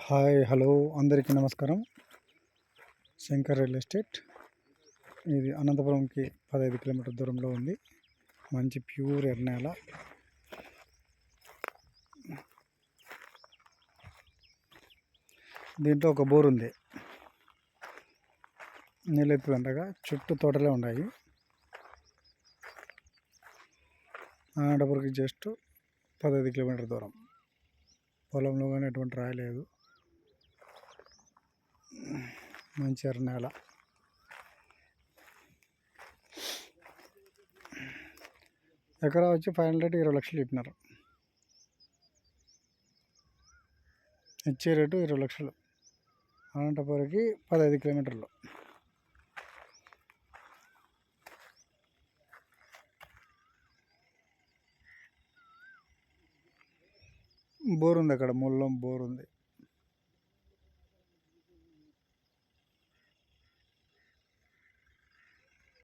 Hi hello అందరికీ నమస్కారం. Shankar real estate ఇది అనంతపురంకి 15 కిలోమీటర్ దూరంలో ఉంది. మంచి ప్యూర్ ఎర్నేల. దీంట్లో ఒక బోర్ ఉంది, నీళ్ళెత్తుదండగా. చుట్టూ తోటలే ఉన్నాయి. అనంతపురంకి జస్ట్ 15 కిలోమీటర్ దూరం. పొలంలో కానీ ఎటువంటి రాయలేదు. మంచి ఎర్నేల. ఎకరా వచ్చి 20 లక్షలు చెప్పినారు. ఇచ్చే రేటు 20 లక్షలు. అనంతపురంకి 15 కిలోమీటర్లు. బోర్ ఉంది, అక్కడ ముళ్ళం బోర్ ఉంది.